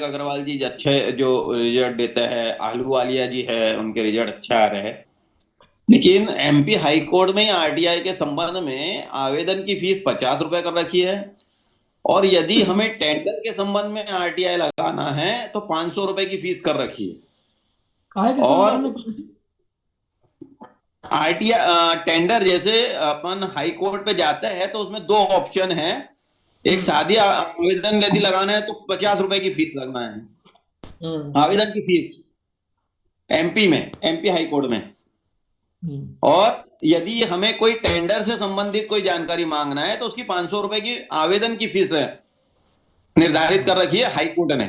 अग्रवाल जी अच्छे जो रिजल्ट देते हैं, आलू वालिया जी है, उनके रिजल्ट अच्छे आ रहे हैं। लेकिन एमपी हाई कोर्ट में आरटीआई के संबंध में आवेदन की फीस 50 रुपए कर रखी है। और यदि हमें टेंडर के संबंध में आरटीआई लगाना है तो 500 रुपए की फीस कर रखी है। काहे के संदर्भ और में? आरटीआई टेंडर जैसे अपन हाई कोर्ट पे जाते हैं तो उसमें दो ऑप्शन है। एक हम्म। सादी आवेदन यदि लगाना है तो 50 रुपए की फीस लगना है, हम्म। आवेदन की फीस, एमपी में, एमपी हाई कोर्ट में। हम्म। और यदि हमें कोई टेंडर से संबंधित कोई जानकारी मांगना है तो उसकी 500 रुपए की आवेदन की फीस है, निर्धारित कर रखी है हाई कोर्ट ने।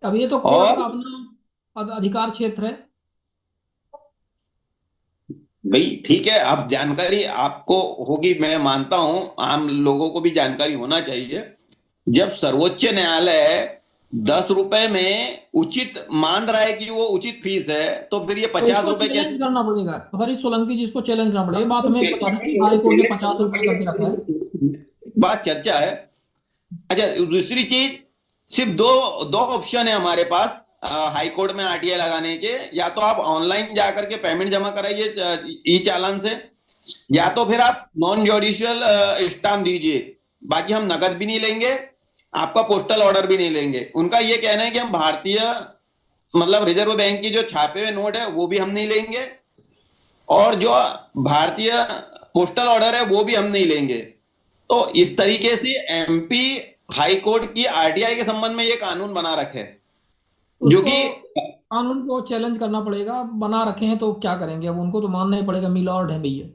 अब ये तो कोर्ट और का अपना अधिकार क्षेत्र है। भाई ठीक है, अब जानकारी आपको होगी, मैं मानता हूं आम लोगों को भी जानकारी होना चाहिए। जब सर्वोच्च न्यायालय 10 रुपए में उचित मान रहा है कि वो उचित फीस है, तो फिर ये तो पचास उसको रुपए चैलेंज कैसे? करना पड़ेगा, तो हरीश सोलंकी जी इसको चैलेंज करना पड़ेगा। ये बात हमें पता थी कि हाई कोर्ट ने 50 रुपए करके रखा है। बात चर्चा है। अच्छा, दूसरी चीज, सिर्फ दो दो ऑप्शन है हमारे पास हाई कोर्ट में आरटीआई लगाने के। या तो आप ऑनलाइन जाकर के पेमेंट जमा कराइए ई चालान से, या तो फिर आप नॉन जोडिशियल स्टाम्प दीजिए। बाकी हम नकद भी नहीं लेंगे, आपका पोस्टल ऑर्डर भी नहीं लेंगे। उनका ये कहना है कि हम भारतीय, मतलब रिजर्व बैंक की जो छापे हुए नोट है वो भी हम नहीं लेंगे, और जो भारतीय पोस्टल ऑर्डर है वो भी हम नहीं लेंगे। तो इस तरीके से एमपी हाई कोर्ट की आरटीआई के संबंध में ये कानून बना रखे, जो उसको कि कानून को चैलेंज करना पड़ेगा। बना रखे हैं तो क्या करेंगे, अब उनको तो मानना ही पड़ेगा, मिलॉर्ड है भैया।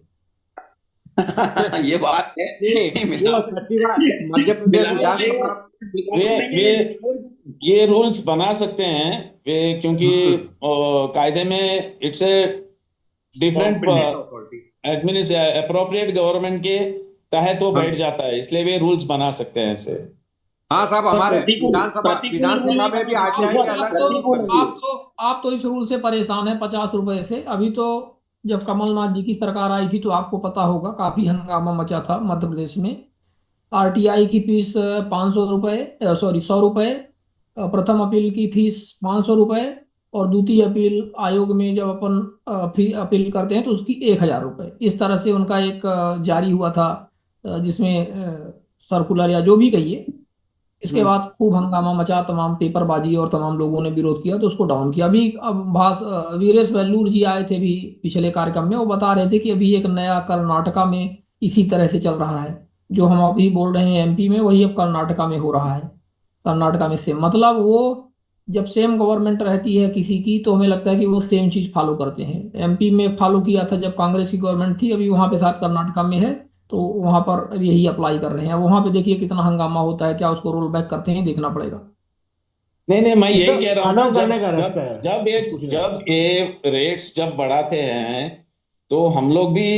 ये बात है ये कि ये सचिवालय मध्य प्रदेश मिलावट विधानसभा। वे वे ये रूल्स बना सकते हैं वे, क्योंकि कायदे में it's a different competent authority. Appropriate government के तहत वो बैठ हाँ जाता है, इसलिए वे रूल्स बना सकते हैं ऐसे। हाँ साहब, पर हमारे प्रतिकूल विधानसभा प्रतिकूल रूल विधानसभा नहीं में भी बना सकते आप आरटीआई तो के सर, आप अलग रूल तो प्रतिकूल बने। रूल। आप तो इस रूल से परेशान है 50 रुपए से। अभी तो जब कमलनाथ जी की सरकार आई थी तो आपको पता होगा, काफी हंगामा मचा था मध्य प्रदेश में। आरटीआई की फीस 500 रुपये, सॉरी 100 रुपये। प्रथम अपील की फीस 500 रुपये। और द्वितीय अपील आयोग में जब अपन अपील करते हैं तो उसकी 1,000 रुपये। इस तरह से उनका एक जारी हुआ था, जिसमें सर्कुलर या जो भी कहिए। इसके हम्म। बाद खूब हंगामा मचा, तमाम पेपरबाजी और तमाम लोगों ने विरोध किया तो उसको डाउन किया। अभी अब वीरेश वेल्लूर जी आए थे भी पिछले कार्यक्रम में, वो बता रहे थे कि अभी एक नया कर्नाटका में इसी तरह से चल रहा है। जो हम अभी बोल रहे हैं एमपी में, वही अब कर्नाटका में हो रहा है। कर्नाटका में सेम, मतलब वो जब सेम गवर्नमेंट रहती है किसी की तो हमें लगता है कि वो सेम चीज फॉलो करते हैं। एमपी में फॉलो किया था जब कांग्रेस की गवर्नमेंट थी, अभी वहां पे साथ कर्नाटका में है तो वहां पर अब यही अप्लाई कर रहे हैं। वहां पे देखिए कितना हंगामा होता है, क्या उसको रोल बैक करते हैं, देखना पड़ेगा। नहीं नहीं, मैं ये तो यही कह रहा हूँ ना, खत्म जब करने का जब रास्ता है। जब अब एक कुछ नहीं। जब ये रेट्स जब बढ़ाते हैं तो हम लोग भी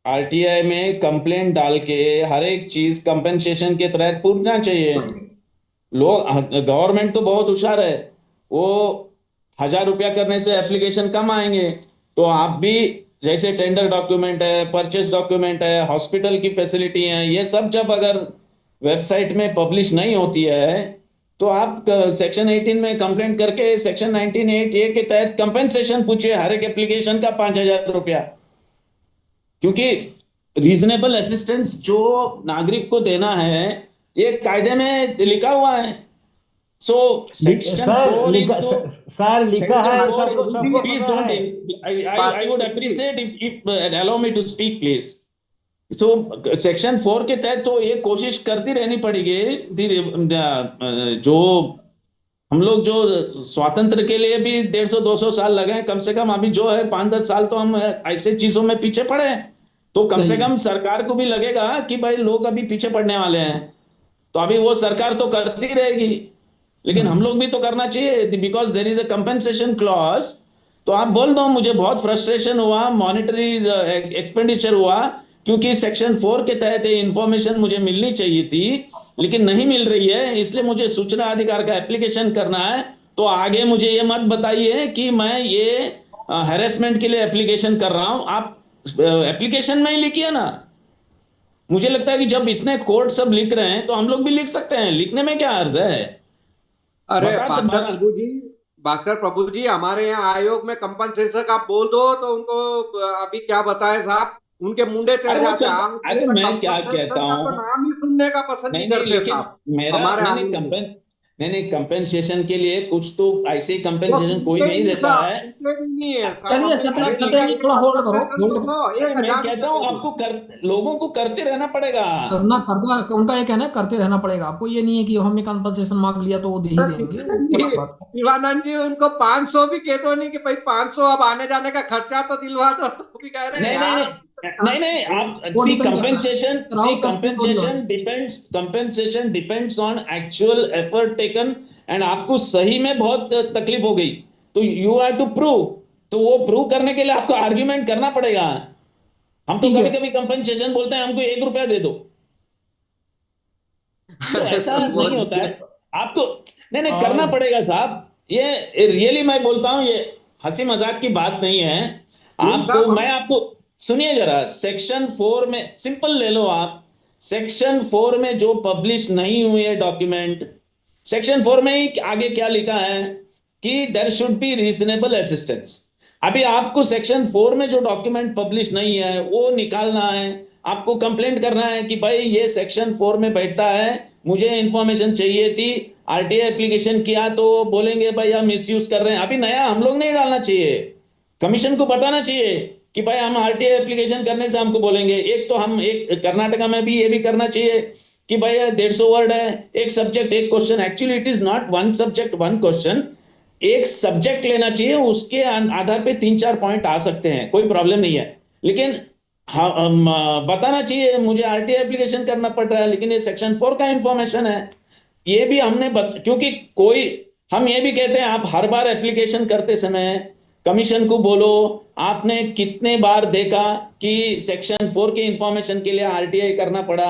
आरटीआई में कंप्लेंट डाल के हर एक चीज कंपनसेशन के तहत पूछना चाहिए। लोग, गवर्नमेंट तो बहुत होशियार है, वो 1,000 रुपया करने से एप्लीकेशन कम आएंगे। तो आप भी, जैसे टेंडर डॉक्यूमेंट है, परचेस डॉक्यूमेंट है, हॉस्पिटल की फैसिलिटी है, ये सब जब अगर वेबसाइट में पब्लिश नहीं होती है तो आप सेक्शन 18 में कंप्लेंट करके सेक्शन 19(8)(a) के तहत कंपेंसेशन पूछिए हर एक एप्लीकेशन का 5,000 रुपया। क्योंकि रीजनेबल असिस्टेंस जो नागरिक को देना है ये कायदे में लिखा हुआ है। सो सेक्शन सर 4 लिखा, इज टू सर लिखा सेक्शन है, 4 सबको सबको प्लीज पता डोंट, है। I बात would सुनिए। appreciate if allow me to speak please। So section 4 के तहत तो ये कोशिश करती रहनी पड़ेगी। जो हम लोग जो स्वातंत्र के लिए भी 150-200 साल लगे हैं, कम से कम अभी जो है 5-10 साल तो हम ऐसे चीजों में पीछे पड़े हैं। तो कम से सही है। कम सरकार को भी लगेगा कि भाई लोग अभी पीछे पड़ने वाले हैं। तो अभी वो सरकार तो करती रहेगी, लेकिन हम हम्म। लोग भी तो करना चाहिए, because there is a compensation clause. तो आप बोल दो मुझे बहुत फ्रस्ट्रेशन हुआ, मॉनिटरी एक्सपेंडिचर हुआ, क्योंकि सेक्शन 4 के तहत ये इंफॉर्मेशन मुझे मिलनी चाहिए थी लेकिन नहीं मिल रही है, इसलिए मुझे सूचना अधिकार का एप्लीकेशन करना है। तो आगे मुझे ये मत बताइए कि मैं ये हैरेसमेंट के लिए एप्लीकेशन कर रहा हूं। आप एप्लीकेशन में ही लिखिए ना, मुझे लगता है कि जब इतने कोर्ट सब लिख रहे हैं तो हम लोग भी लिख सकते हैं, लिखने में क्या अर्ज है। अरे बता तो भास्कर मारा। प्रभु जी, भास्कर प्रभु जी, हमारे यहाँ आयोग में कंपनसेशन आप बोल दो तो उनको अभी क्या बताए साहब, उनके मुंडे चढ़ अरे वो जाते हैं। चलता, हम अरे मैं क्या कहता कंपनसेशन का तो हूँ। नाम ही सुनने का पसंद नहीं नहीं नहीं, करते लेकिन साहब मेरा हमारे नहीं नहीं आयोग में। नहीं नहीं, कंपेंसेशन के लिए कुछ तो ऐसे ही वो कंपेंसेशन कोई सुनते ही नहीं नहीं देता साहब, है। सुनते ही नहीं है साहब। चलिए हमने सत्य अरे कहा सत्य कि जी, ये थोड़ा होल्ड करो, कंपनसेशन होल्ड तो करो। लो, अरे मैं 1,000 कहता रुपये हूँ दे दो। आपको लोगों को करते रहना पड़ेगा। करना करना उनका ये कहना है, करते रहना पड़ेगा आपको। ये नहीं है कि हमने कंपनसेशन मांग लिया तो वो दे ही देंगे, वो जी, गलत बात है। शिवानंद जी, उनको 500 भी कह दो नहीं कि भाई 500 अब आने जाने का खर्चा तो दिलवा दो, तो भी कह रहे हैं नहीं नहीं यार। नहीं नहीं, आप वो सी डिपेंड करता है, कराओ सकते हैं थोड़ी बात। Compensation depends on actual effort taken. And आपको सही में बहुत तकलीफ हो गई तो यू हैव टू प्रूव। तो वो प्रूव करने के लिए आपको आर्ग्यूमेंट करना पड़ेगा। हम तो ठीक है। कभी कभी कंपेंसेशन बोलते हैं, हमको 1 रुपया दे दो, तो अरे ऐसा सर वो नहीं होता है। आपको नहीं नहीं करना और पड़ेगा साहब। ये रियली मैं बोलता हूं, ये हंसी मजाक की बात नहीं है। आपको साहब हम। मैं आपको सुनिए जरा, सेक्शन 4 में सिंपल ले लो आप। सेक्शन 4 में जो पब्लिश नहीं हुए डॉक्यूमेंट, सेक्शन 4 में ही आगे क्या लिखा है कि there should be reasonable assistance. अभी आपको सेक्शन 4 में जो डॉक्यूमेंट पब्लिश नहीं है वो निकालना है। आपको कंप्लेंट करना है कि भाई ये सेक्शन 4 में बैठता है, मुझे इंफॉर्मेशन चाहिए थी। आरटीआई एप्लीकेशन किया तो बोलेंगे भाई हम मिसयूज कर रहे हैं। अभी नया हम लोग नहीं डालना चाहिए, कमीशन को बताना चाहिए कि भाई हम आरटीआई एप्लीकेशन करने से हमको बोलेंगे। एक तो हम एक कर्नाटका में भी ये भी करना चाहिए कि भाई 150 वर्ड है, एक सब्जेक्ट एक question. Actually it is not 1 subject 1 question, एक सब्जेक्ट लेना चाहिए, उसके आधार पे 3-4 पॉइंट आ सकते हैं, कोई प्रॉब्लम नहीं है। लेकिन हाँ, बताना चाहिए मुझे आरटीआई एप्लीकेशन करना पड़ रहा है, लेकिन ये सेक्शन 4 का इंफॉर्मेशन है। ये भी हमने क्योंकि कोई, हम ये भी कहते हैं आप हर बार एप्लीकेशन करते समय कमीशन को बोलो आपने कितने बार देखा कि सेक्शन 4 के इंफॉर्मेशन के लिए आरटीआई करना पड़ा।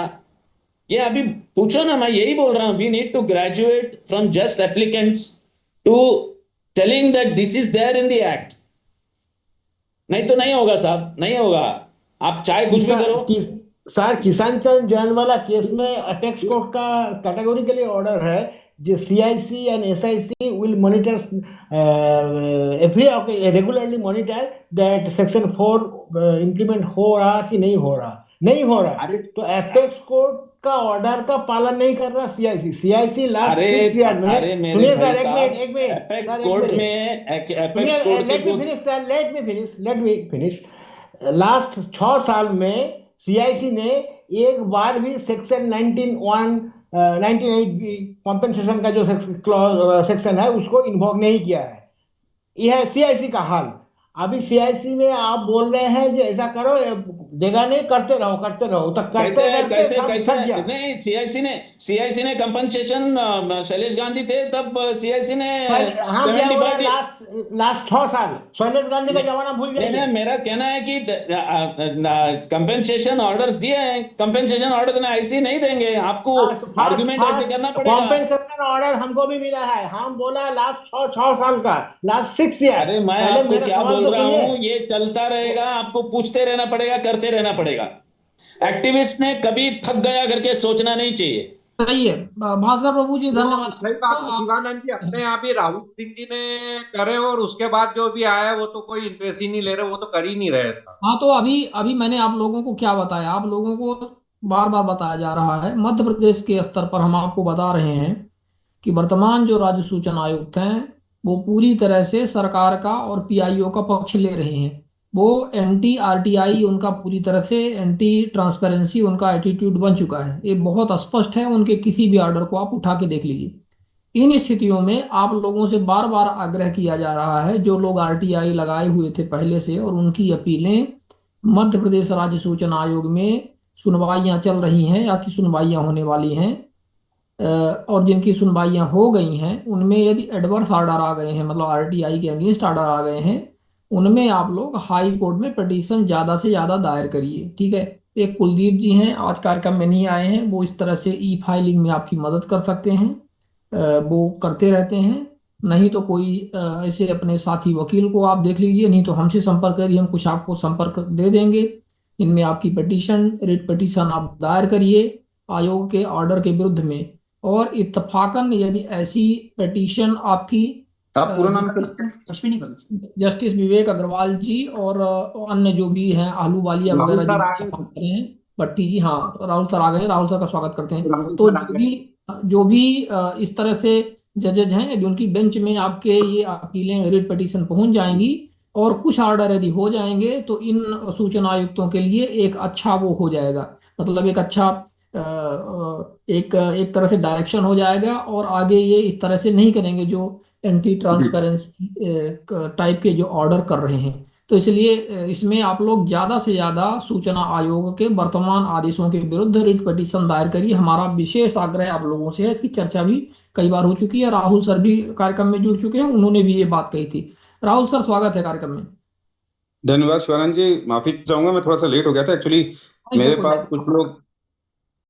ये अभी पूछो ना, मैं यही बोल रहा हूं, we need to graduate from just applicants to telling that this is there in the act. नहीं तो नहीं होगा साहब, नहीं होगा। आप चाहे कुछ भी करो। सर, किसान चंद जैन वाला केस में अपेक्स कोर्ट का कैटेगोरिकली ऑर्डर है, जो CIC and SIC will monitor every regularly monitor that section 4 implement हो रहा कि नहीं हो रहा। नहीं हो रहा अरे तो एपेक्स कोर्ट का ऑर्डर का पालन नहीं कर रहा सीआईसी। सीआईसी लास्ट अरे 6 ईयर में, अरे मेरे सुनिए भाई सर, एक मिनट साहब, एक मिनट एपेक्स सर, एक कोर्ट मिनट में सुनिए, एपेक्स कोर्ट के let me finish sir, let me finish. Last 6 साल में सीआईसी ने एक बार भी सेक्शन 19(1) 19(8) का जो सेक्शन है उसको इन्वोक नहीं किया है। यह है सीआईसी का हाल। अभी सीआईसी में आप बोल रहे हैं कि ऐसा करो, देगा नहीं, करते रहो तो कैसे करते करते कैसे सब कैसे सट गया। नहीं, सीआईसी ने कंपनसेशन, शैलेश गांधी थे तब सीआईसी ने हाँ भैया, सेवेंटी बोला फाइव लास्ट लास्ट 6 साल शैलेश गांधी का जमाना भूल नहीं जाइए। नहीं, मेरा कहना है कि कंपेंसेशन ऑर्डर्स दिए हैं, कंपेंसेशन ऑर्डर देना ऐसे ही नहीं देंगे आपको। फास्ट फास्ट आर्गुमेंट ऐसे फास्ट करना पड़ेगा। कॉम्पेंसेशन ऑर्डर हमको भी मिला है, हम बोला लास्ट 6 साल का, लास्ट 6 इयर्स। अरे मैं पहले आपको मेरा क्या सवाल बोल तो रहा सुनिए। हूं, ये चलता रहेगा, आपको पूछते रहना पड़ेगा, करते रहना पड़ेगा। एक्टिविस्ट ने कभी थक गया करके सोचना नहीं चाहिए। सही है। भास्कर प्रभु जी, वो धन्यवाद सही आपका। बात है शिवानंद जी, अपने यहाँ भी राहुल सिंह जी ने करे और उसके बाद जो भी आया है वो तो कोई इंटरेस्ट ही नहीं ले रहे, वो तो कर ही नहीं रहे था। हाँ, तो अभी अभी मैंने आप लोगों को क्या बताया, आप लोगों को बार बार बताया जा रहा है। मध्य प्रदेश के स्तर पर हम आपको बता रहे हैं कि वर्तमान जो राज्य सूचना आयुक्त हैं वो पूरी तरह से सरकार का और पीआईओ का पक्ष ले रहे हैं। वो एंटी आरटीआई, उनका पूरी तरह से एंटी ट्रांसपेरेंसी उनका एटीट्यूड बन चुका है। ये बहुत स्पष्ट है, उनके किसी भी ऑर्डर को आप उठा के देख लीजिए। इन स्थितियों में आप लोगों से बार बार आग्रह किया जा रहा है, जो लोग आरटीआई लगाए हुए थे पहले से और उनकी अपीलें मध्य प्रदेश राज्य सूचना आयोग में सुनवाइयां चल रही हैं या कि सुनवाइयां होने वाली हैं, और जिनकी सुनवाइयां हो गई हैं उनमें यदि एडवर्स ऑर्डर आ गए हैं, मतलब आरटीआई के अगेंस्ट ऑर्डर आ गए हैं, उनमें आप लोग हाई कोर्ट में पिटीशन ज़्यादा से ज़्यादा दायर करिए। ठीक है। एक कुलदीप जी हैं, आज कार्यक्रम में नहीं आए हैं, वो इस तरह से ई फाइलिंग में आपकी मदद कर सकते हैं। वो करते रहते हैं। नहीं तो कोई ऐसे अपने साथी वकील को आप देख लीजिए, नहीं तो हमसे संपर्क करिए, हम कुछ आपको संपर्क दे देंगे। इनमें आपकी पिटीशन, रिट पिटीशन आप दायर करिए आयोग के ऑर्डर के विरुद्ध में। और इत्तफाकन यदि ऐसी पिटीशन आपकी आप पूरा नाम क्या अश्विनी बंसल। जस्टिस विवेक अग्रवाल जी और अन्य जो भी हैं आहलूवालिया राहुल वगैरह सर आ जिनके गए। काम कर रहे हैं, भट्टी जी, हाँ राहुल सर आ गए, राहुल सर का स्वागत करते हैं। राहुल तो सर आ गए। जो भी इस तरह से जजेज हैं, यदि उनकी बेंच में आपके ये अपीलें, रिट पिटीशन पहुंच जाएंगी और कुछ ऑर्डर यदि हो जाएंगे तो इन सूचना आयुक्तों के लिए एक अच्छा वो हो जाएगा, मतलब एक अच्छा एक तरह से डायरेक्शन हो जाएगा और आगे ये इस तरह से नहीं करेंगे जो एंटी ट्रांसपेरेंसी टाइप के जो ऑर्डर कर रहे हैं। तो इसलिए इसमें आप लोग ज़्यादा से ज़्यादा सूचना आयोग के वर्तमान आदेशों के विरुद्ध रिट पिटीशन दायर करिए। हमारा विशेष आग्रह आप लोगों से है, इसकी चर्चा भी कई बार हो चुकी है, राहुल सर भी कार्यक्रम में जुड़ चुके हैं, उन्होंने भी ये बात कही थी। राहुल सर स्वागत है कार्यक्रम में। धन्यवाद शिवानंद जी, माफी चाहूंगा मैं थोड़ा सा लेट हो गया था एक्चुअली। नहीं सर, मेरे कोई पास बात कुछ लोग